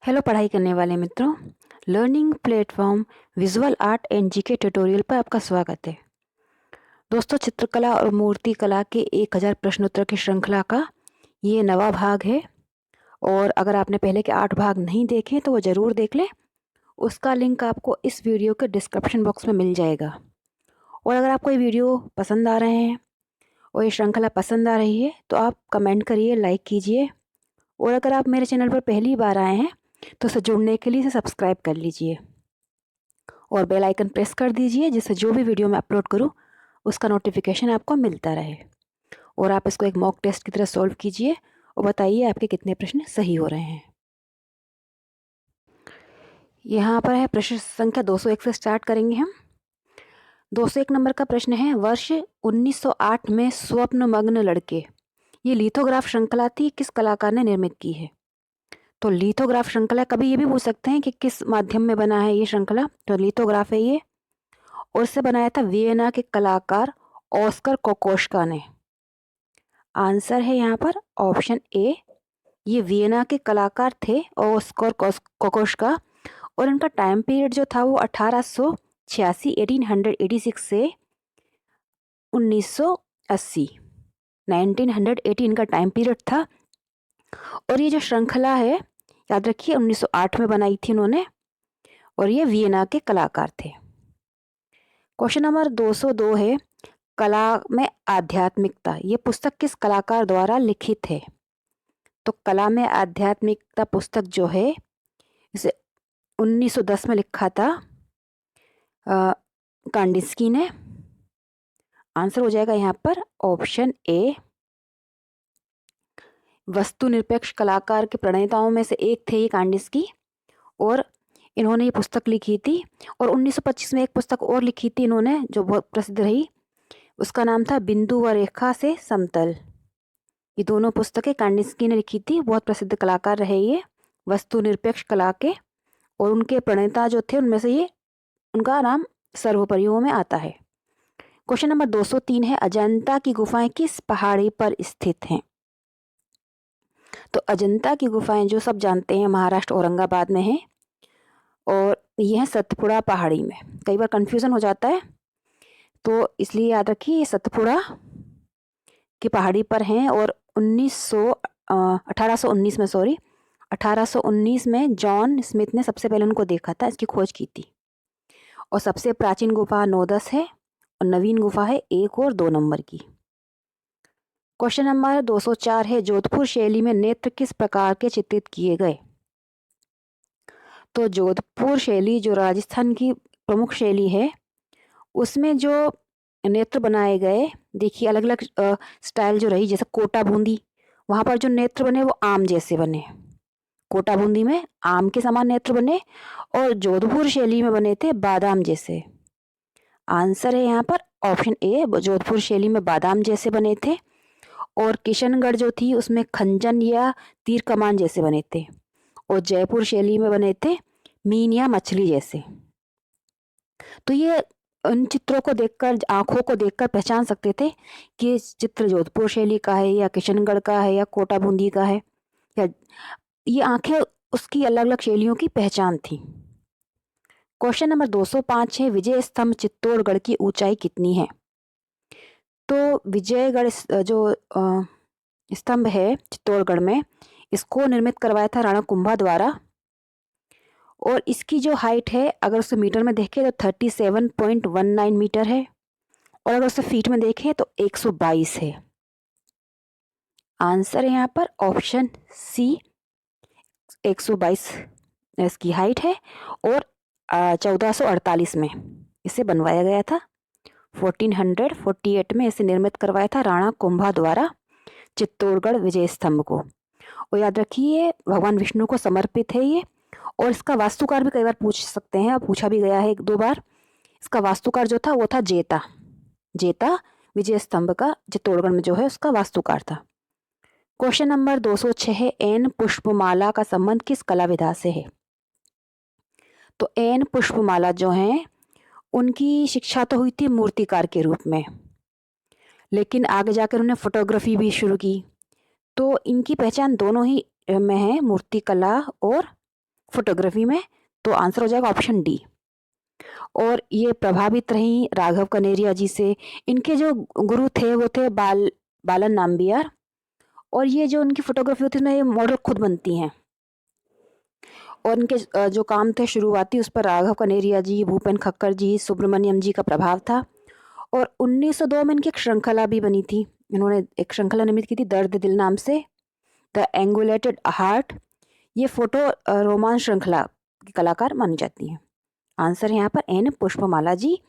Hello पढ़ाई करने वाले मित्रों। Learning platform visual art and GK tutorial पर आपका स्वागत है। दोस्तों, चित्रकला और मूर्ति कला के 1000 प्रश्नोत्तर की श्रृंखला का ये नवा भाग है। और अगर आपने पहले के 8 भाग नहीं देखे तो वो ज़रूर देख लें। उसका लिंक आपको इस वीडियो के डिस्क्रिप्शन बॉक्स में मिल जाएगा। और अगर आपको ये वीडियो पसंद आ रहे हैं और ये श्रृंखला पसंद आ रही है तो आप कमेंट करिए, लाइक कीजिए। और अगर आप मेरे चैनल पर पहली बार आए हैं तो इसे जुड़ने के लिए इसे सब्सक्राइब कर लीजिए और बेल आइकन प्रेस कर दीजिए, जिससे जो भी वीडियो मैं अपलोड करूं उसका नोटिफिकेशन आपको मिलता रहे। और आप इसको एक मॉक टेस्ट की तरह सॉल्व कीजिए और बताइए आपके कितने प्रश्न सही हो रहे हैं। यहाँ पर है प्रश्न संख्या 201 से स्टार्ट करेंगे हम। 201 नंबर का प्रश्न है, वर्ष 1908 में स्वप्नमग्न लड़के, ये लिथोग्राफ श्रृंखला थी, किस कलाकार ने निर्मित की है? तो लिथोग्राफ श्रृंखला, कभी ये भी पूछ सकते हैं कि किस माध्यम में बना है ये श्रृंखला, तो लिथोग्राफ है ये। और इसे बनाया था वियना के कलाकार ऑस्कर कोकोश्का ने। आंसर है यहाँ पर ऑप्शन ए, ये वियना के कलाकार थे ऑस्कर कोकोश्का। और इनका टाइम पीरियड जो था वो 1886 1886 से 1980 1980 इनका टाइम पीरियड था। और ये जो श्रृंखला है, याद रखिए 1908 में बनाई थी इन्होंने, और ये वियना के कलाकार थे। क्वेश्चन नंबर 202 है, कला में आध्यात्मिकता, ये पुस्तक किस कलाकार द्वारा लिखित है? तो कला में आध्यात्मिकता पुस्तक जो है इसे 1910 में लिखा था कांडिस्की ने। आंसर हो जाएगा यहाँ पर ऑप्शन ए। वस्तु निरपेक्ष कलाकार के प्रणेताओं में से एक थे ये कांडिस्की, और इन्होंने ये पुस्तक लिखी थी। और 1925 में एक पुस्तक और लिखी थी इन्होंने जो बहुत प्रसिद्ध रही, उसका नाम था बिंदु व रेखा से समतल। ये दोनों पुस्तकें कांडिस्की ने लिखी थी, बहुत प्रसिद्ध कलाकार रहे ये वस्तु निरपेक्ष कला के। और उनके प्रणेता जो थे उनमें से ये, उनका नाम सर्वोपरियों में आता है। क्वेश्चन नंबर 203 है, अजंता की गुफाएं किस पहाड़ी पर स्थित हैं? तो अजंता की गुफाएं जो सब जानते हैं महाराष्ट्र औरंगाबाद में है, और यह है सतपुड़ा पहाड़ी में। कई बार कंफ्यूजन हो जाता है तो इसलिए याद रखिए ये सतपुड़ा की पहाड़ी पर हैं। और 1819 में जॉन स्मिथ ने सबसे पहले उनको देखा था, इसकी खोज की थी। और सबसे प्राचीन गुफा 9-10 है और नवीन गुफा है 1 और 2 नंबर की। क्वेश्चन नंबर 204 है, जोधपुर शैली में नेत्र किस प्रकार के चित्रित किए गए? तो जोधपुर शैली जो राजस्थान की प्रमुख शैली है, उसमें जो नेत्र बनाए गए, देखिए अलग अलग स्टाइल जो रही, जैसे कोटा बूंदी, वहाँ पर जो नेत्र बने वो आम जैसे बने। कोटा बूंदी में आम के समान नेत्र बने, और जोधपुर शैली में बने थे बादाम जैसे। आंसर है यहाँ पर ऑप्शन ए, जोधपुर शैली में बादाम जैसे बने थे। और किशनगढ़ जो थी उसमें खंजन या तीर कमान जैसे बने थे। और जयपुर शैली में बने थे मीन या मछली जैसे। तो ये उन चित्रों को देखकर, आंखों को देखकर पहचान सकते थे कि ये चित्र जोधपुर शैली का है या किशनगढ़ का है या कोटा बूंदी का है, या ये आंखें उसकी अलग अलग शैलियों की पहचान थी। क्वेश्चन नंबर 205 है, विजय स्तंभ चित्तौड़गढ़ की ऊंचाई कितनी है? तो विजयगढ़ जो स्तंभ है चित्तौड़गढ़ में, इसको निर्मित करवाया था राणा कुंभा द्वारा। और इसकी जो हाइट है, अगर उसे मीटर में देखें तो 37.19 मीटर है, और अगर उसे फीट में देखें तो 122 है। आंसर है यहाँ पर ऑप्शन सी, 122 इसकी हाइट है। और 1448 में इसे बनवाया गया था। 1448 में इसे निर्मित करवाया था राणा कुंभा द्वारा चित्तौड़गढ़ विजय स्तंभ को। और याद रखिए भगवान विष्णु को समर्पित है ये। और इसका वास्तुकार भी कई बार पूछ सकते हैं, पूछा भी गया है 1-2 बार। इसका वास्तुकार जो था वो था जेता विजय स्तंभ का चित्तौड़गढ़ में जो है उसका वास्तुकार था। क्वेश्चन नंबर 206 है, एन पुष्पमाला का संबंध किस कला विधा से है? तो एन पुष्पमाला जो हैं उनकी शिक्षा तो हुई थी मूर्तिकार के रूप में, लेकिन आगे जाकर उन्होंने फोटोग्राफी भी शुरू की। तो इनकी पहचान दोनों ही में है, मूर्तिकला और फोटोग्राफी में, तो आंसर हो जाएगा ऑप्शन डी। और ये प्रभावित रही राघव कनेरिया जी से। इनके जो गुरु थे वो थे बालन नाम्बियार, और ये जो उनकी फोटोग्राफी होती है उसमें ये मॉडल खुद बनती हैं। और इनके जो काम थे शुरुआती, उस पर राघव कनेरिया जी, भूपेन खक्कर जी, सुब्रमण्यम जी का प्रभाव था। और 1902 में इनकी एक श्रृंखला भी बनी थी। इन्होंने एक श्रृंखला निर्मित की थी दर्द दिल नाम से, द एंगुलेटेड हार्ट। ये फोटो रोमांस श्रृंखला की कलाकार मानी जाती हैं। आंसर है यहाँ पर एन पुष्पमाला जी।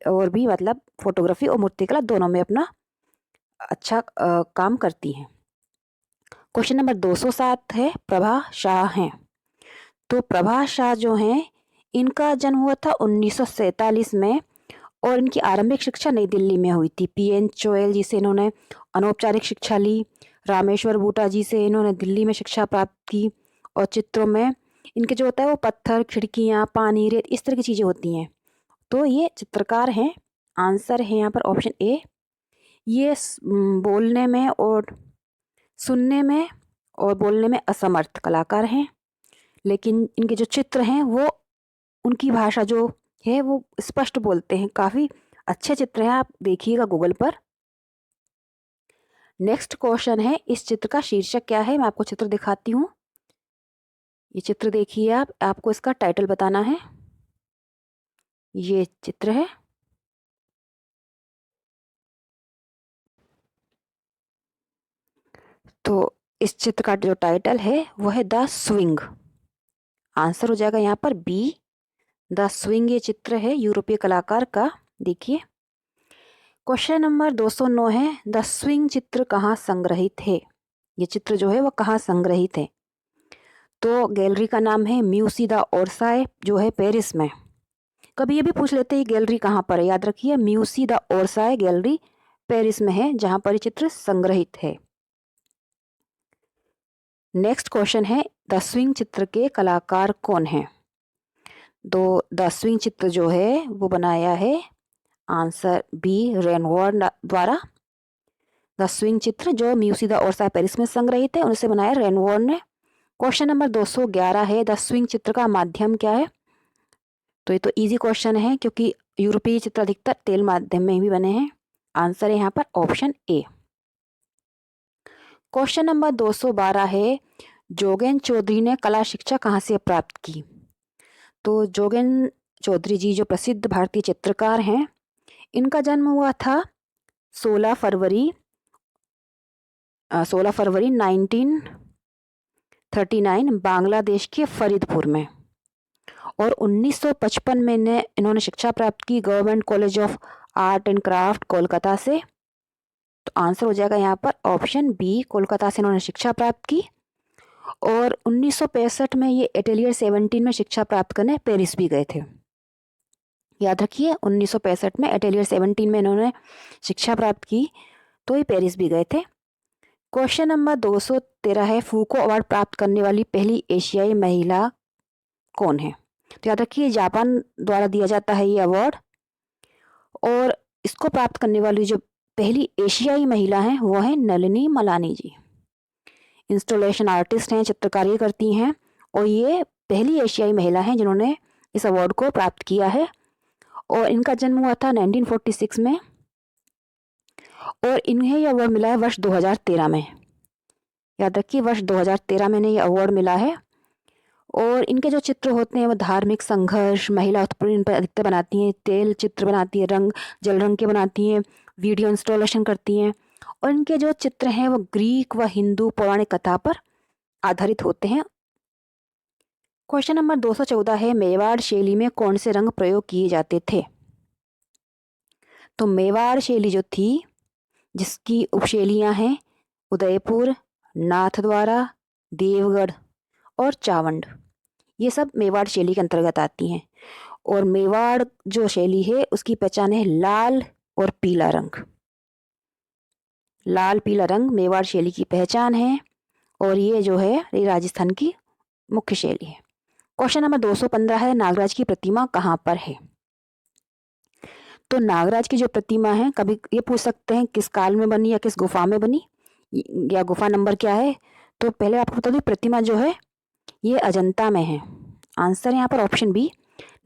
और भी मतलब फोटोग्राफी और मूर्तिकला दोनों में अपना अच्छा काम करती हैं। क्वेश्चन नंबर 207 है, प्रभा शाह हैं। तो प्रभा शाह जो हैं, इनका जन्म हुआ था 1947 में, और इनकी आरंभिक शिक्षा नई दिल्ली में हुई थी। पीएन चोयल जी से इन्होंने अनौपचारिक शिक्षा ली। रामेश्वर बूटा जी से इन्होंने दिल्ली में शिक्षा प्राप्त की। और चित्रों में इनके जो होता है वो पत्थर, खिड़कियाँ, पानी, रेत, इस तरह की चीज़ें होती हैं। तो ये चित्रकार हैं। आंसर है यहाँ पर ऑप्शन ए। ये बोलने में और सुनने में और बोलने में असमर्थ कलाकार हैं, लेकिन इनके जो चित्र हैं वो उनकी भाषा जो है वो स्पष्ट बोलते हैं। काफ़ी अच्छे चित्र हैं, आप देखिएगा गूगल पर। नेक्स्ट क्वेश्चन है, इस चित्र का शीर्षक क्या है? मैं आपको चित्र दिखाती हूँ। ये चित्र देखिए आप, आपको इसका टाइटल बताना है। ये चित्र है। तो इस चित्र का जो टाइटल है वो है द स्विंग। आंसर हो जाएगा यहाँ पर बी, द स्विंग। ये चित्र है यूरोपीय कलाकार का। देखिए क्वेश्चन नंबर 209 है, द स्विंग चित्र कहाँ संग्रहित है? ये चित्र जो है वो कहाँ संग्रहित है? तो गैलरी का नाम है म्यूसी द ओरसाय, जो है पेरिस में। कभी ये भी पूछ लेते हैं गैलरी कहाँ पर है, याद रखिए म्यूसी द ओरसाय गैलरी पेरिस में है, जहाँ पर ये चित्र संग्रहित है। नेक्स्ट क्वेश्चन है, द स्विंग चित्र के कलाकार कौन हैं? तो द स्विंग चित्र जो है वो बनाया है, आंसर बी, रेनवॉर द्वारा। द स्विंग चित्र जो म्यूसी द ओरसाय पेरिस में संग्रहित है, उनसे बनाया रेनवॉर ने। क्वेश्चन नंबर 211 है, द स्विंग चित्र का माध्यम क्या है? तो ये तो इजी क्वेश्चन है, क्योंकि यूरोपीय चित्र अधिकतर तेल माध्यम में भी बने हैं। आंसर है यहाँ पर ऑप्शन ए। क्वेश्चन नंबर 212 है, जोगेन चौधरी ने कला शिक्षा कहाँ से प्राप्त की? तो जोगेन चौधरी जी जो प्रसिद्ध भारतीय चित्रकार हैं, इनका जन्म हुआ था 16 फरवरी 1939 बांग्लादेश के फरीदपुर में। और 1955 में इन्होंने शिक्षा प्राप्त की government college of art and craft Kolkata से। तो आंसर हो जाएगा यहाँ पर ऑप्शन बी, कोलकाता से इन्होंने शिक्षा प्राप्त की। और 1965 में ये एटेलियर 17 में शिक्षा प्राप्त करने पेरिस भी गए थे। याद रखिए 1965 में एटेलियर 17 में इन्होंने शिक्षा प्राप्त की, तो ये पेरिस भी गए थे। क्वेश्चन नंबर 213 है, फूको अवार्ड प्राप्त करने वाली पहली एशियाई महिला कौन है? तो याद रखिए जापान द्वारा दिया जाता है ये अवार्ड, और इसको प्राप्त करने वाली जो पहली एशियाई महिला हैं वो है नलिनी मलानी जी। इंस्टॉलेशन आर्टिस्ट हैं, चित्रकारी करती हैं, और ये पहली एशियाई महिला हैं जिन्होंने इस अवार्ड को प्राप्त किया है। और इनका जन्म हुआ था 1946 में, और इन्हें यह अवार्ड मिला है वर्ष 2013 में। याद रखिए वर्ष 2013 में इन्हें यह अवार्ड मिला है। और इनके जो चित्र होते हैं वो धार्मिक संघर्ष, महिला उत्पीड़न, इन पर अधिकतर बनाती हैं। तेल चित्र बनाती है, रंग जल रंग के बनाती हैं, वीडियो इंस्टॉलेशन करती हैं। और इनके जो चित्र हैं वो ग्रीक व हिंदू पौराणिक कथा पर आधारित होते हैं। क्वेश्चन नंबर 214 है, मेवाड़ शैली में कौन से रंग प्रयोग किए जाते थे? तो मेवाड़ शैली जो थी, जिसकी उपशैलियाँ हैं उदयपुर, नाथद्वारा, देवगढ़ और चावंड, ये सब मेवाड़ शैली के अंतर्गत आती हैं। और मेवाड़ जो शैली है उसकी पहचान है लाल और पीला रंग। लाल पीला रंग मेवाड़ शैली की पहचान है, और ये जो है ये राजस्थान की मुख्य शैली है। क्वेश्चन नंबर 215 है, नागराज की प्रतिमा कहाँ पर है? तो नागराज की जो प्रतिमा है, कभी ये पूछ सकते हैं किस काल में बनी या किस गुफा में बनी, या गुफा नंबर क्या है। तो पहले आपको बता दूं, प्रतिमा जो है ये अजंता में है। आंसर यहाँ पर ऑप्शन बी,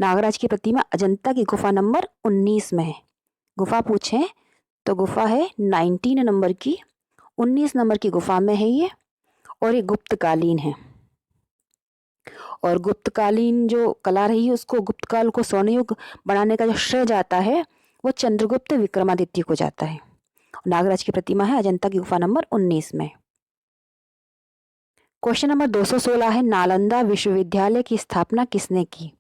नागराज की प्रतिमा अजंता की गुफा नंबर 19 में है। गुफा पूछें तो गुफा है 19 नंबर की, 19 नंबर की गुफा में है ये, और ये गुप्तकालीन है। और गुप्तकालीन जो कला रही है उसको, गुप्तकाल को स्वर्ण युग बनाने का जो श्रेय जाता है वो चंद्रगुप्त विक्रमादित्य को जाता है। नागराज की प्रतिमा है अजंता की गुफा नंबर 19 में। क्वेश्चन नंबर 216 है, नालंदा विश्वविद्यालय की स्थापना किसने की?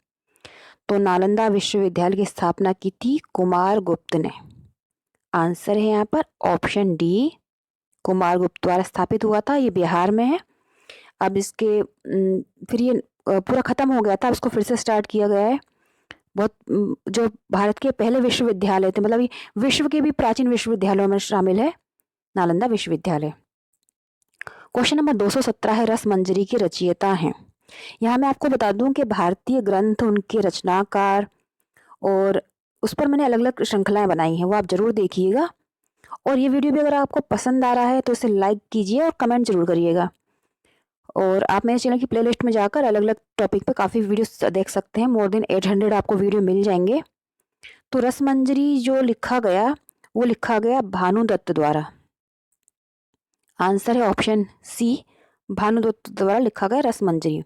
तो नालंदा विश्वविद्यालय की स्थापना की थी कुमार गुप्त ने। आंसर है यहाँ पर ऑप्शन डी, कुमार गुप्त द्वारा स्थापित हुआ था। ये बिहार में है। अब इसके फिर ये पूरा खत्म हो गया था, इसको फिर से स्टार्ट किया गया है। बहुत जो भारत के पहले विश्वविद्यालय थे, मतलब ये विश्व के भी प्राचीन विश्वविद्यालयों में शामिल है नालंदा विश्वविद्यालय। क्वेश्चन नंबर 217 है, रसमंजरी के रचयिता हैं। यहाँ मैं आपको बता दूं कि भारतीय ग्रंथ, उनके रचनाकार और उस पर मैंने अलग अलग श्रृंखलाएं बनाई हैं, वो आप जरूर देखिएगा। और ये वीडियो भी अगर आपको पसंद आ रहा है तो इसे लाइक कीजिए और कमेंट जरूर करिएगा। और आप मेरे चैनल की प्लेलिस्ट में जाकर अलग अलग टॉपिक पे काफ़ी वीडियोस देख सकते हैं। मोर देन 800 आपको वीडियो मिल जाएंगे। तो रसमंजरी जो लिखा गया वो लिखा गया भानुदत्त द्वारा। आंसर है ऑप्शन सी, भानुदत्त द्वारा लिखा गया रसमंजरी।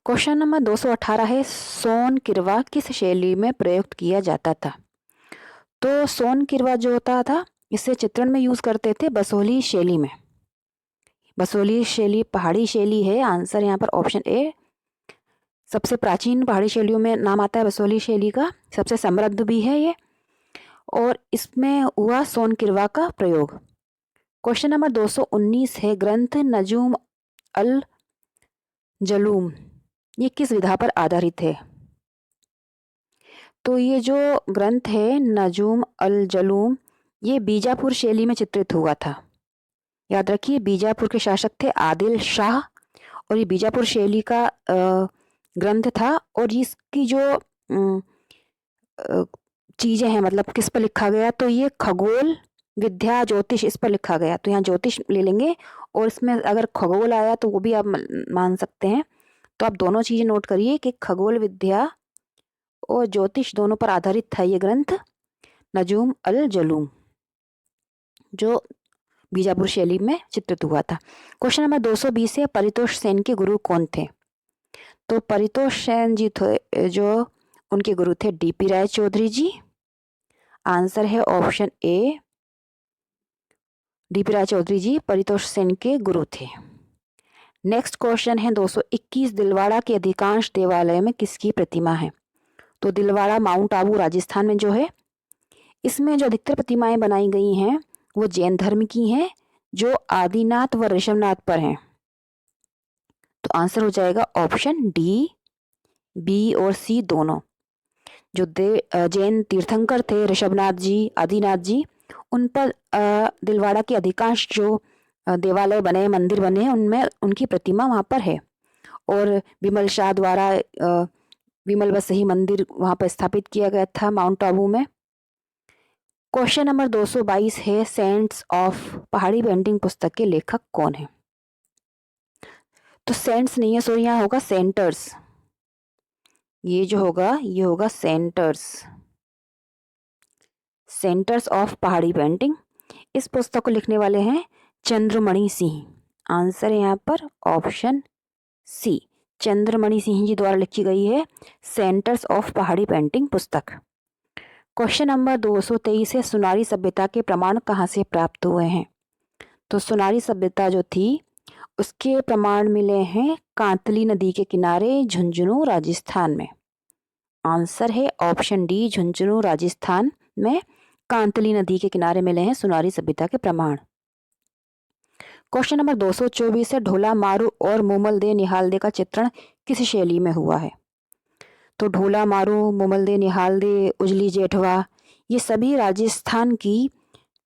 क्वेश्चन नंबर 218 है, सोन किरवा किस शैली में प्रयुक्त किया जाता था? तो सोन किरवा जो होता था इसे चित्रण में यूज करते थे बसोहली शैली में। बसोहली शैली पहाड़ी शैली है। आंसर यहाँ पर ऑप्शन ए, सबसे प्राचीन पहाड़ी शैलियों में नाम आता है बसोहली शैली का, सबसे समृद्ध भी है ये, और इसमें हुआ सोन किरवा का प्रयोग। क्वेश्चन नंबर 219 है, ग्रंथ नजूम अल जलूम ये किस विधा पर आधारित है? तो ये जो ग्रंथ है नजूम अल जलूम ये बीजापुर शैली में चित्रित हुआ था। याद रखिए, बीजापुर के शासक थे आदिल शाह, और ये बीजापुर शैली का ग्रंथ था। और इसकी जो चीज़ें हैं, मतलब किस पर लिखा गया, तो ये खगोल विद्या ज्योतिष इस पर लिखा गया। तो यहाँ ज्योतिष ले लेंगे, और इसमें अगर खगोल आया तो वो भी आप मान सकते हैं। तो आप दोनों चीज़ें नोट करिए कि खगोल विद्या और ज्योतिष दोनों पर आधारित था ये ग्रंथ नजूम अल जलूम, जो बीजापुर शैली में चित्रित हुआ था। क्वेश्चन नंबर 220 है, परितोष सेन के गुरु कौन थे? तो परितोष सेन जी थे जो उनके गुरु थे डीपी राय चौधरी जी। आंसर है ऑप्शन ए, डीपी राय चौधरी जी परितोष सेन के गुरु थे। नेक्स्ट क्वेश्चन है 221, दिलवाड़ा के अधिकांश देवालय में किसकी प्रतिमा है? तो दिलवाड़ा माउंट आबू राजस्थान में जो है, इसमें जो अधिकतर प्रतिमाएं बनाई गई हैं वो जैन धर्म की हैं, जो आदिनाथ व ऋषभनाथ पर हैं। तो आंसर हो जाएगा ऑप्शन डी, बी और सी दोनों। जो जैन तीर्थंकर थे ऋषभनाथ जी, आदिनाथ जी, उन पर दिलवाड़ा के अधिकांश जो देवालय बने, मंदिर बने हैं, उनमें उनकी प्रतिमा वहाँ पर है। और विमल शाह द्वारा विमल बसही मंदिर वहाँ पर स्थापित किया गया था माउंट आबू में। क्वेश्चन नंबर 222 है, सेंट्स ऑफ पहाड़ी पेंटिंग पुस्तक के लेखक कौन है? तो सेंट्स नहीं है, सॉरी, यहाँ होगा सेंटर्स। ये जो होगा ये होगा सेंटर्स, सेंटर्स ऑफ पहाड़ी पेंटिंग। इस पुस्तक को लिखने वाले हैं चंद्रमणि सिंह। आंसर है यहाँ पर ऑप्शन सी, चंद्रमणि सिंह जी द्वारा लिखी गई है सेंटर्स ऑफ पहाड़ी पेंटिंग पुस्तक। क्वेश्चन नंबर 223 है, सुनारी सभ्यता के प्रमाण कहाँ से प्राप्त हुए हैं? तो सुनारी सभ्यता जो थी उसके प्रमाण मिले हैं कांतली नदी के किनारे झुंझुनू राजस्थान में। आंसर है ऑप्शन डी, झुंझुनू राजस्थान में कांतली नदी के किनारे मिले हैं सुनारी सभ्यता के प्रमाण। क्वेश्चन नंबर 224 है, ढोला मारू और मुमल दे निहाल दे का चित्रण किस शैली में हुआ है? तो ढोला मारू, मुमल दे निहाल दे, उजली जेठवा ये सभी राजस्थान की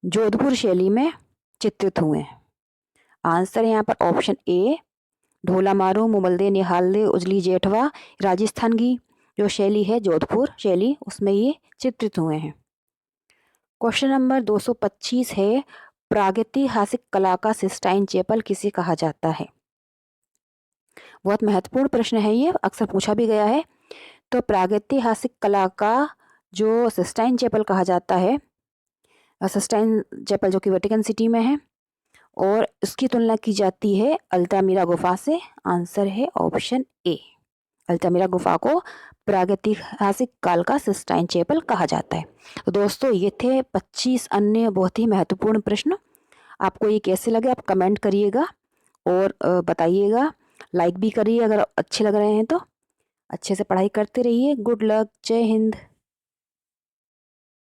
जोधपुर शैली में चित्रित हुए हैं। आंसर है यहाँ पर ऑप्शन ए, ढोला मारू, मुमल दे निहाल दे, उजली जेठवा राजस्थान की जो शैली है जोधपुर शैली, उसमें ये चित्रित हुए हैं। क्वेश्चन नंबर 225 है, प्रागैतिहासिक कला का सिस्टाइन चैपल किसे कहा जाता है? बहुत महत्वपूर्ण प्रश्न है ये, अक्सर पूछा भी गया है। तो प्रागैतिहासिक कला का जो सिस्टाइन चैपल कहा जाता है, सिस्टाइन चैपल जो कि वेटिकन सिटी में है, और उसकी तुलना की जाती है अल्तामिरा गुफा से। आंसर है ऑप्शन ए, अल्तामिरा गुफा को प्रागैतिहासिक काल का सिस्टाइन चैपल कहा जाता है। तो दोस्तों, ये थे 25 अन्य बहुत ही महत्वपूर्ण प्रश्न। आपको ये कैसे लगे आप कमेंट करिएगा और बताइएगा, लाइक भी करिए अगर अच्छे लग रहे हैं तो। अच्छे से पढ़ाई करते रहिए। गुड लक, जय हिंद।